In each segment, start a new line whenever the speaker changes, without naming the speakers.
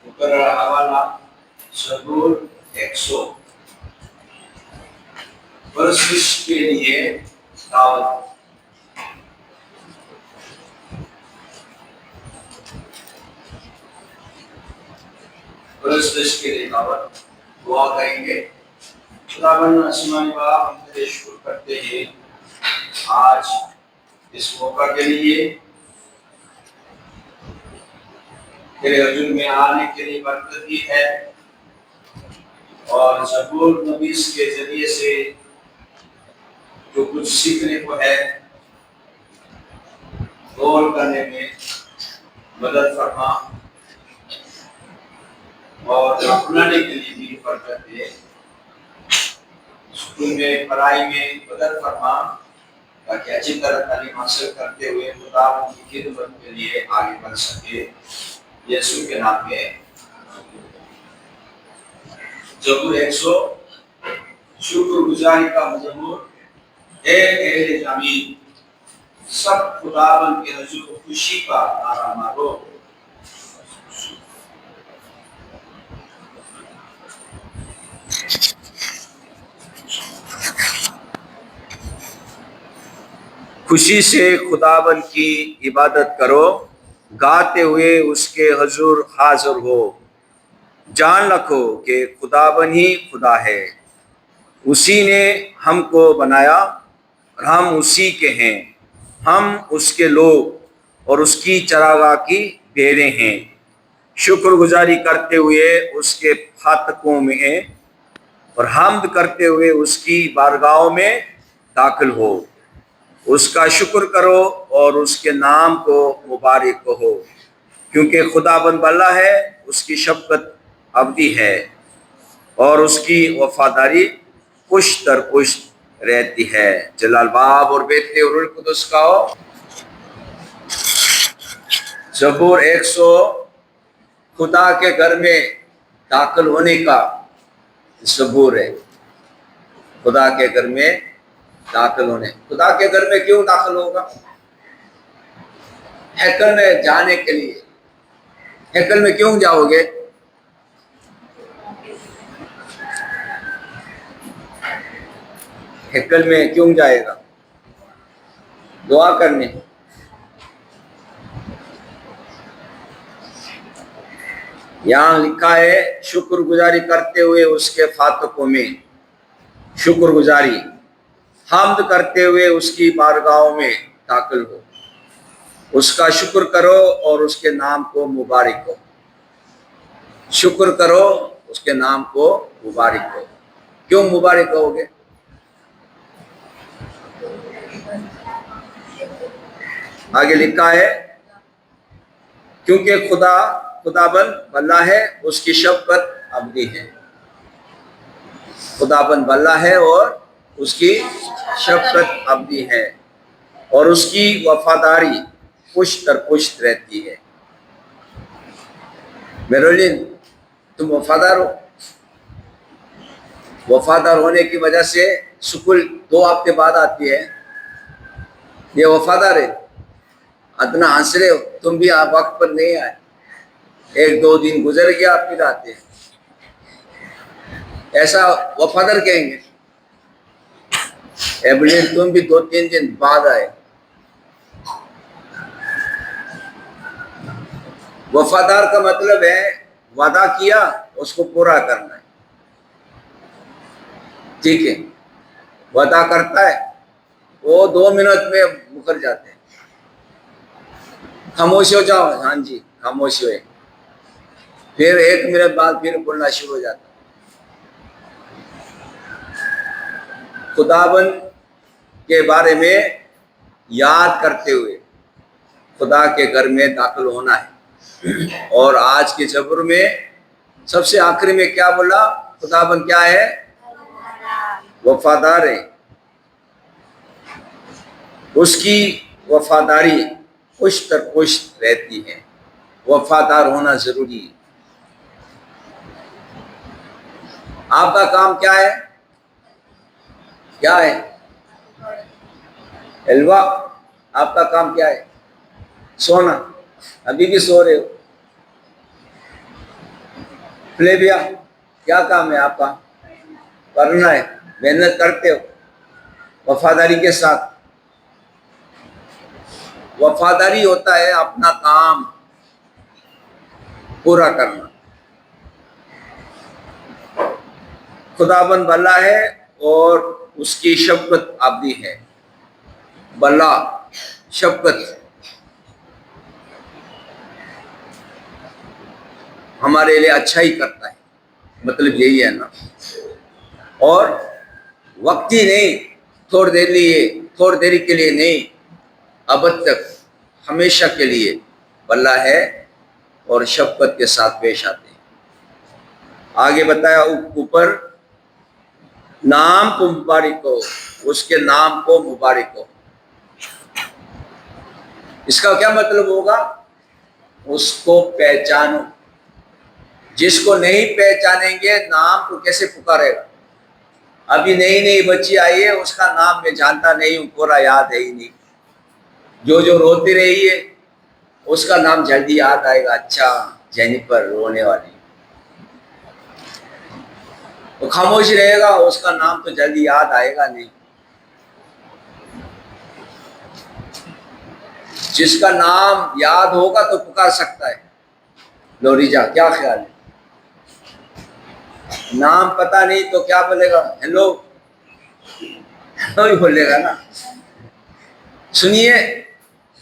مقررہ حوالہ زبور 100 پرستش کے لیے دعوت۔ پرستش کے لیے دعوت، دعا کریں گے۔ خداوند آسمانی باپ، ہم تیرے شکر کرتے ہیں آج اس موقع کے لیے، تیرے حضور میں آنے کے لیے برکت دی ہے، اور زبور نبیس کے ذریعے سے جو کچھ سیکھنے کو ہے، غور کرنے میں مدد فرما اور اپنانے کے لیے بھی برکت دے۔ اسکول میں پڑھائی میں مدد فرما تاکہ اچھی طرح تعلیم حاصل کرتے ہوئے خدا کی خدمت کے لیے آگے بڑھ سکے، یسوع کے نام میں۔ زبور 100 شکر گزاری کا مزمور۔ اے اہل زمین، سب خداوند کے حضور خوشی کا نعرہ مارو۔ خوشی سے خداوند کی عبادت کرو، گاتے ہوئے اس کے حضور حاضر ہو۔ جان رکھو کہ خداوند ہی خدا ہے، اسی نے ہم کو بنایا اور ہم اسی کے ہیں۔ ہم اس کے لوگ اور اس کی چراگاہ کی بھیڑیں ہیں۔ شکر گزاری کرتے ہوئے اس کے فاتحوں میں اور حمد کرتے ہوئے اس کی بارگاہوں میں داخل ہو۔ اس کا شکر کرو اور اس کے نام کو مبارک کہو، کیونکہ خداوند بھلا ہے، اس کی شفقت ابدی ہے اور اس کی وفاداری پشت در پشت رہتی ہے۔ جلال باپ اور بیٹے اور روح القدس کا ہو۔ زبور 100 خدا کے گھر میں داخل ہونے کا زبور ہے۔ خدا کے گھر میں داخل ہونے، خدا کے گھر میں کیوں داخل ہوگا؟ ہیکل میں جانے کے لیے۔ ہیکل میں کیوں جاؤ گے؟ ہیکل میں کیوں جائے گا؟ دعا کرنے۔ یہاں لکھا ہے شکر گزاری کرتے ہوئے اس کے فاتحوں میں، شکر گزاری، حمد کرتے ہوئے اس کی بارگاہوں میں داخل ہو۔ اس کا شکر کرو اور اس کے نام کو مبارک ہو۔ شکر کرو، اس کے نام کو مبارک ہو۔ کیوں مبارک ہو گے؟ آگے لکھا ہے کیونکہ خداوند بھلا ہے، اس کی شفقت ابدی ہے۔ خداوند بھلا ہے اور اس کی شفقت ابدی ہے، اور اس کی وفاداری پشت در پشت رہتی ہے۔ میرولین، تم وفادار ہو؟ وفادار ہونے کی وجہ سے سکول 2 ہفتے بعد آتی ہے، یہ وفادار ہے۔ اتنا ہنس رہے ہو، تم بھی آپ وقت پر نہیں آئے، 1-2 دن گزر گیا پھر آتے ہیں، ایسا وفادار کہیں گے؟ ایبلین، تم بھی 2-3 دن بعد آئے۔ وفادار کا مطلب ہے وعدہ کیا اس کو پورا کرنا ہے، ٹھیک ہے؟ وعدہ کرتا ہے وہ 2 منٹ میں مکر جاتے ہیں۔ خاموش ہو جاؤ، ہاں جی خاموش ہوئے، پھر 1 منٹ بعد پھر بولنا شروع ہو جاتا ہے۔ خداوند کے بارے میں یاد کرتے ہوئے خدا کے گھر میں داخل ہونا ہے۔ اور آج کے زبور میں سب سے آخری میں کیا بولا؟ خداوند کیا ہے؟ وفادار ہے۔ اس کی وفاداری پشت در پشت رہتی ہے۔ وفادار ہونا ضروری ہے۔ آپ کا کام کیا ہے؟ کیا ہے؟ حلوہ۔ آپ کا کام کیا ہے؟ سونا۔ ابھی بھی سو رہے ہو۔ فلیبیا کیا کام ہے آپ کا؟ کرنا ہے، محنت کرتے ہو وفاداری کے ساتھ. وفاداری ہوتا ہے اپنا کام پورا کرنا. خداوند بھلا ہے اور اس کی شفقت ابدی ہے. بھلا، شفقت، ہمارے لیے اچھا ہی کرتا ہے، مطلب یہی ہے نا. اور وقتی نہیں، تھوڑی دیر کے لیے نہیں، ابد تک، ہمیشہ کے لیے بھلا ہے اور شفقت کے ساتھ پیش آتے ہیں. آگے بتایا اوپر، نام کو مبارک ہو، اس کے نام کو مبارک ہو. اس کا کیا مطلب ہوگا؟ اس کو پہچانو. جس کو نہیں پہچانیں گے نام کو کیسے پکارے گا؟ ابھی نئی نئی بچی آئی ہے، اس کا نام میں جانتا نہیں ہوں، پورا یاد ہے ہی نہیں. جو روتی رہی ہے اس کا نام جلدی یاد آئے گا، اچھا جینیفر رونے والی. وہ خاموش رہے گا، اس کا نام تو جلدی یاد آئے گا نہیں. جس کا نام یاد ہوگا تو پکار سکتا ہے. لوریجا کیا خیال ہے؟ نام پتہ نہیں تو کیا بولے گا؟ ہیلو، ہیلو ہی بولے گا نا. سنیے،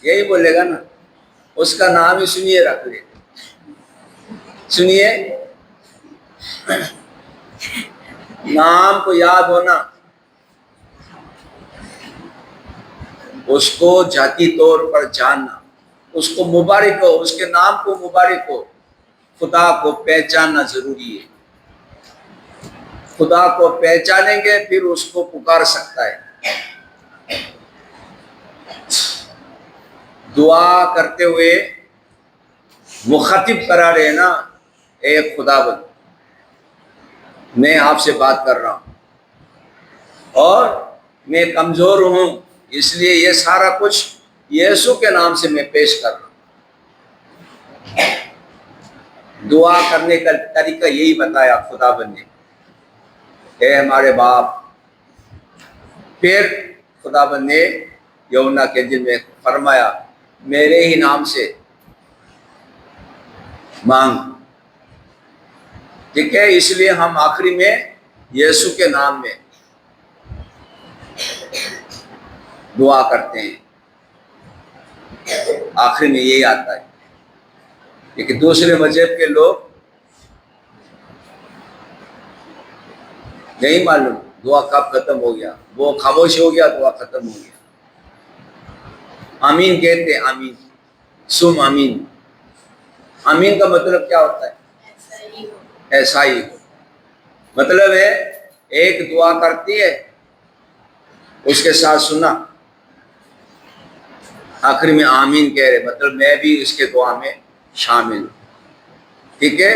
یہی بولے گا نا. اس کا نام ہی سنیے رکھ لے. سنیے، نام کو یاد ہونا، اس کو ذاتی طور پر جاننا، اس کو مبارک ہو، اس کے نام کو مبارک ہو. خدا کو پہچاننا ضروری ہے. خدا کو پہچانیں گے پھر اس کو پکار سکتا ہے. دعا کرتے ہوئے مخاطب کرا رہے نا، اے خداوند میں آپ سے بات کر رہا ہوں اور میں کمزور ہوں، اس لیے یہ سارا کچھ یسوع کے نام سے میں پیش کر رہا ہوں. دعا کرنے کا طریقہ یہی بتایا خداوند نے، اے ہمارے باپ. پھر خداوند نے یوحنا کے دن میں فرمایا میرے ہی نام سے مانگ. ٹھیک ہے، اس لیے ہم آخری میں یسوع کے نام میں دعا کرتے ہیں. آخری میں یہی آتا ہے. لیکن دوسرے مذہب کے لوگ نہیں معلوم دعا کب ختم ہو گیا، وہ خاموش ہو گیا، دعا ختم ہو گیا. آمین کہتے ہیں، آمین، سم آمین. آمین کا مطلب کیا ہوتا ہے؟ ایسا ہی ہو. مطلب ہے ایک دعا کرتی ہے، اس کے ساتھ سنا، آخر میں آمین کہہ رہے، مطلب میں بھی اس کے دعا میں شامل ہوں. ٹھیک ہے،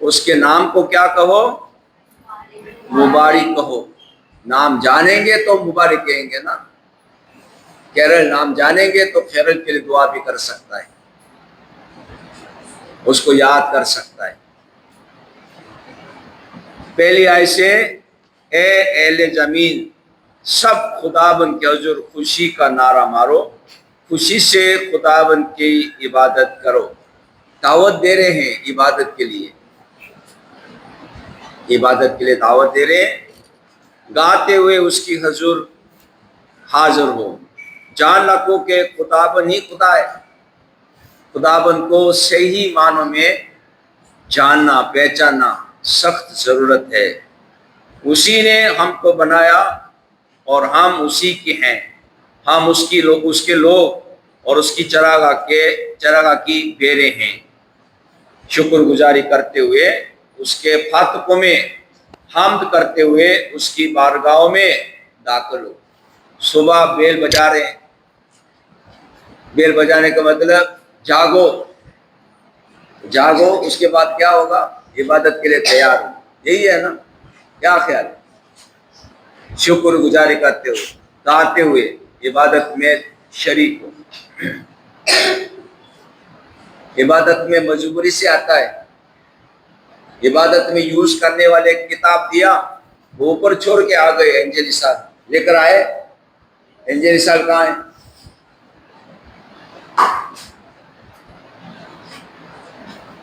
اس کے نام کو کیا کہو؟ مبارک کہو. نام جانیں گے تو مبارک کہیں گے نا. کیرل نام جانیں گے تو کیرل کے لیے دعا بھی کر سکتا ہے، اس کو یاد کر سکتا ہے. پہلی آیت سے، اے اہل زمین سب خداوند کے حضور خوشی کا نعرہ مارو، خوشی سے خداوند کی عبادت کرو. دعوت دے رہے ہیں عبادت کے لیے، عبادت کے لیے دعوت دے رہے ہیں. گاتے ہوئے اس کی حضور حاضر ہو. جان رکھو کہ خداوند ہی خدا ہے. خداوند کو صحیح معنوں میں جاننا، پہچاننا سخت ضرورت ہے. اسی نے ہم کو بنایا اور ہم اسی کے ہیں. ہم اس کے لوگ اور اس کی چراگاہ کی بھیڑیں ہیں. شکر گزاری کرتے ہوئے اس کے فاتحوں میں حمد کرتے ہوئے اس کی بارگاہوں میں داخل ہو. صبح بیل بجا رہے ہیں. بیل بجانے کا مطلب جاگو، جاگو. اس کے بعد کیا ہوگا؟ عبادت کے لیے تیار ہو. یہی ہے نا؟ کیا خیال ہے؟ شکر گزاری کرتے ہوئے، گاتے ہوئے عبادت میں شریک ہو. عبادت میں مجبوری سے آتا ہے. عبادت میں یوز کرنے والے کتاب دیا، وہ اوپر چھوڑ کے آ گئے، انجیل نصاب لے کر آئے، انجیل نصاب کہاں ہے؟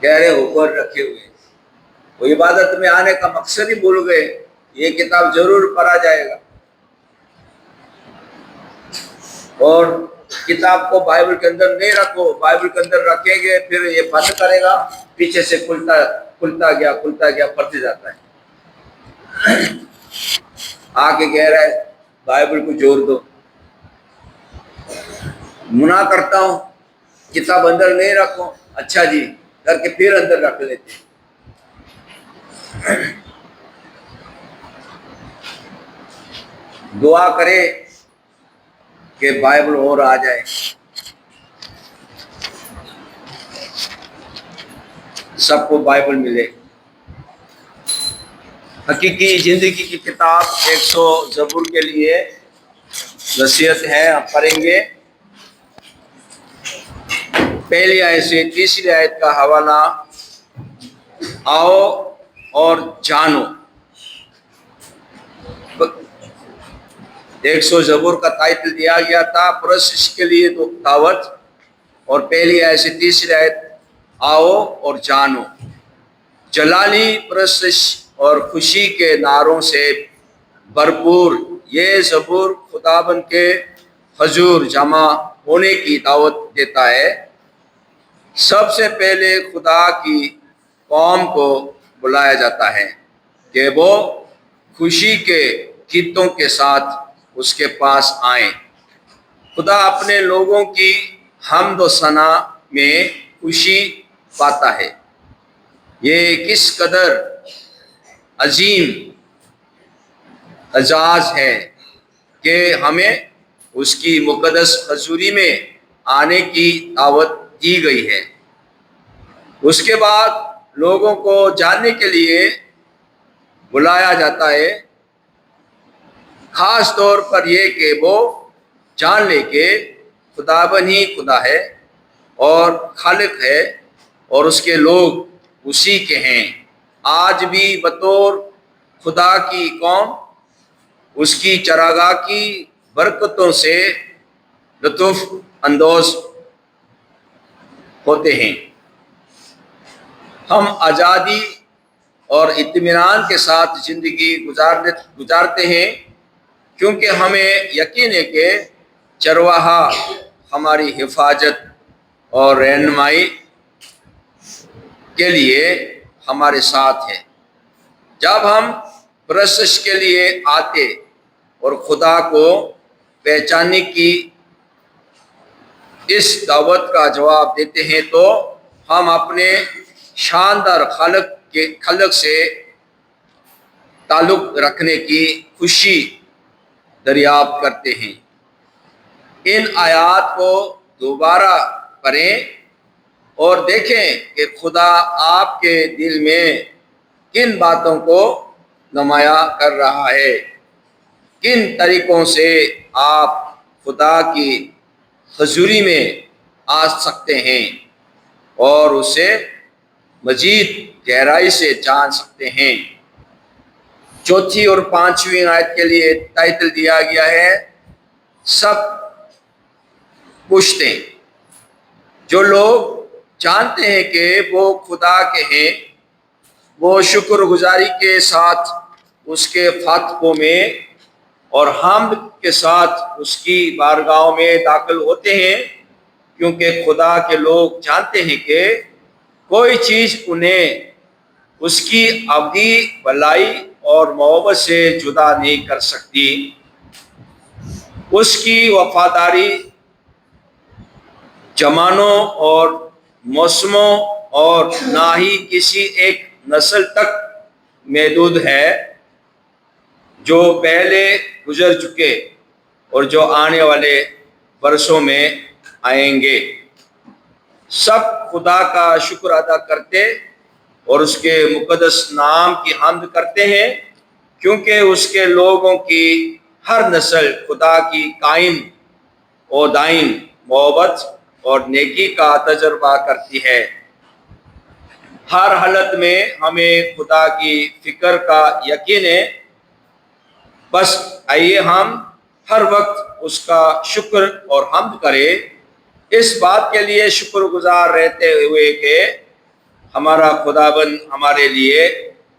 کہہ رہے اوپر رکھے ہوئے، وہ عبادت میں آنے کا مقصد ہی بھول گئے، یہ کتاب ضرور پڑھا جائے گا، اور کتاب کو بائبل کے اندر نہیں رکھو، بائبل کے اندر رکھیں گے پھر یہ بند کرے گا، پیچھے سے کھلتا گیا پڑھتے جاتا ہے، آ کے کہہ رہا ہے بائبل کو جوڑ دو، منع کرتا ہوں کتاب اندر نہیں رکھو، اچھا جی کر کے پھر اندر رکھ لیتے ہیں۔ دعا کرے کہ بائبل اور آ جائے، سب کو بائبل ملے۔ حقیقی زندگی کی کتاب 100 زبور کے لیے نصیحت ہے، ہم پڑھیں گے پہلی آیت سے تیسری آیت کا حوالہ، آؤ اور جانو۔ 100 زبور کا ٹائٹل دیا گیا تھا پرستش کے لیے دعوت، اور پہلی آیت سے تیسری آیت آؤ اور جانو۔ جلالی پرستش اور خوشی کے نعروں سے بھرپور یہ زبور خداوند کے حضور جمع ہونے کی دعوت دیتا ہے۔ سب سے پہلے خدا کی قوم کو بلایا جاتا ہے کہ وہ خوشی کے گیتوں کے ساتھ اس کے پاس آئیں۔ خدا اپنے لوگوں کی حمد و ثنا میں خوشی پاتا ہے۔ یہ کس قدر عظیم اعزاز ہے کہ ہمیں اس کی مقدس حضوری میں آنے کی دعوت دی گئی ہے۔ اس کے بعد لوگوں کو جاننے کے لیے بلایا جاتا ہے، خاص طور پر یہ کہ وہ جان لے کہ خداوند ہی خدا ہے اور خالق ہے، اور اس کے لوگ اسی کے ہیں۔ آج بھی بطور خدا کی قوم اس کی چراگاہ کی برکتوں سے لطف اندوز ہوتے ہیں۔ ہم آزادی اور اطمینان کے ساتھ زندگی گزارتے ہیں کیونکہ ہمیں یقین ہے کہ چرواہا ہماری حفاظت اور رہنمائی کے لیے ہمارے ساتھ ہے۔ جب ہم پرستش کے لیے آتے اور خدا کو پہچاننے کی اس دعوت کا جواب دیتے ہیں تو ہم اپنے شاندار خالق سے تعلق رکھنے کی خوشی دریافت کرتے ہیں۔ ان آیات کو دوبارہ پڑھیں اور دیکھیں کہ خدا آپ کے دل میں کن باتوں کو نمایاں کر رہا ہے، کن طریقوں سے آپ خدا کی حضوری میں آ سکتے ہیں اور اسے مزید گہرائی سے جان سکتے ہیں۔ چوتھی اور پانچویں آیت کے لیے ٹائٹل دیا گیا ہے سب پوچھتے ہیں۔ جو لوگ جانتے ہیں کہ وہ خدا کے ہیں، وہ شکر گزاری کے ساتھ اس کے فاتحوں میں اور حمد کے ساتھ اس کی بارگاہوں میں داخل ہوتے ہیں، کیونکہ خدا کے لوگ جانتے ہیں کہ کوئی چیز انہیں اس کی ابدی بھلائی اور محبت سے جدا نہیں کر سکتی۔ اس کی وفاداری زمانوں اور موسموں اور نہ ہی کسی ایک نسل تک محدود ہے، جو پہلے گزر چکے اور جو آنے والے برسوں میں آئیں گے۔ سب خدا کا شکر ادا کرتے اور اس کے مقدس نام کی حمد کرتے ہیں، کیونکہ اس کے لوگوں کی ہر نسل خدا کی قائم و دائم محبت اور نیکی کا تجربہ کرتی ہے۔ ہر حالت میں ہمیں خدا کی فکر کا یقین ہے. بس آئیے ہم ہر وقت اس کا شکر اور حمد کریں، اس بات کے لیے شکر گزار رہتے ہوئے کہ ہمارا خداوند ہمارے لیے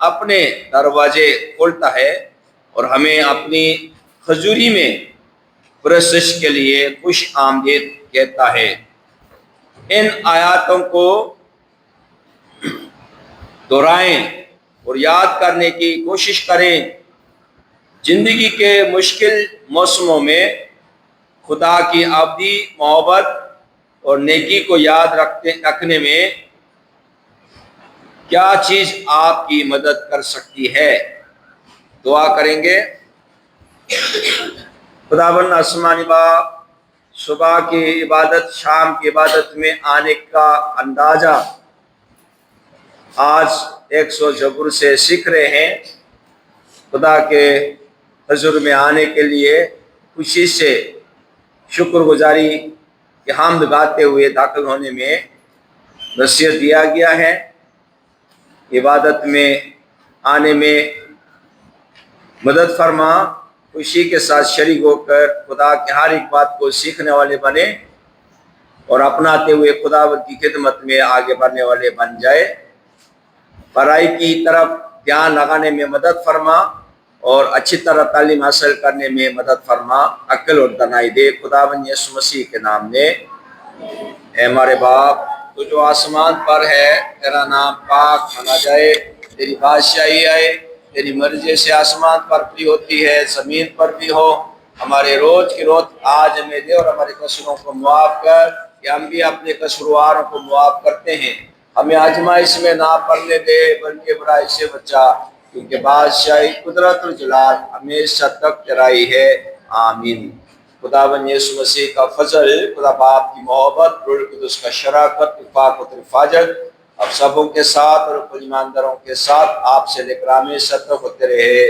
اپنے دروازے کھولتا ہے اور ہمیں اپنی حضوری میں پرستش کے لیے خوش آمدید کہتا ہے. ان آیاتوں کو دہرائیں اور یاد کرنے کی کوشش کریں. زندگی کے مشکل موسموں میں خدا کی ابدی محبت اور نیکی کو یاد رکھنے میں کیا چیز آپ کی مدد کر سکتی ہے؟ دعا کریں گے. خداوند آسمانی باپ، صبح کی عبادت، شام کی عبادت میں آنے کا اندازہ آج 100 زبور سے سیکھ رہے ہیں. خدا کے حضور میں آنے کے لیے خوشی سے شکر گزاری کی حمد گاتے ہوئے داخل ہونے میں نصیحت دیا گیا ہے. عبادت میں آنے میں مدد فرما، خوشی کے ساتھ شریک ہو کر خدا کی ہر ایک بات کو سیکھنے والے بنے اور اپناتے ہوئے خداوند کی خدمت میں آگے بڑھنے والے بن جائے. پڑھائی کی طرف دھیان لگانے میں مدد فرما اور اچھی طرح تعلیم حاصل کرنے میں مدد فرما، عقل اور دانائی دے. خداوند یسوع مسیح کے نام میں. اے ہمارے باپ، تو جو آسمان پر ہے، تیرا نام پاک مانا جائے، تیری بادشاہی آئے، تیری مرضی سے آسمان پر بھی ہوتی ہے، زمین پر بھی ہو. ہمارے روز کی روز آج ہمیں دے اور ہمارے قصوروں کو معاف کر کہ ہم بھی اپنے قصورواروں کو معاف کرتے ہیں. ہمیں آزمائش میں نہ پڑنے دے بلکہ برائی سے بچا، کیونکہ بادشاہی، قدرت اور جلال ہمیشہ تک تیرا ہی ہے. آمین. خداوند یسوع مسیح کا فضل، خدا باپ کی محبت، روح القدس کا شراکت، اتفاق و حفاظت اب سبوں کے ساتھ اور کل ایمانداروں کے ساتھ آپ سے لے کر ہمیشہ تک ہوتے رہے.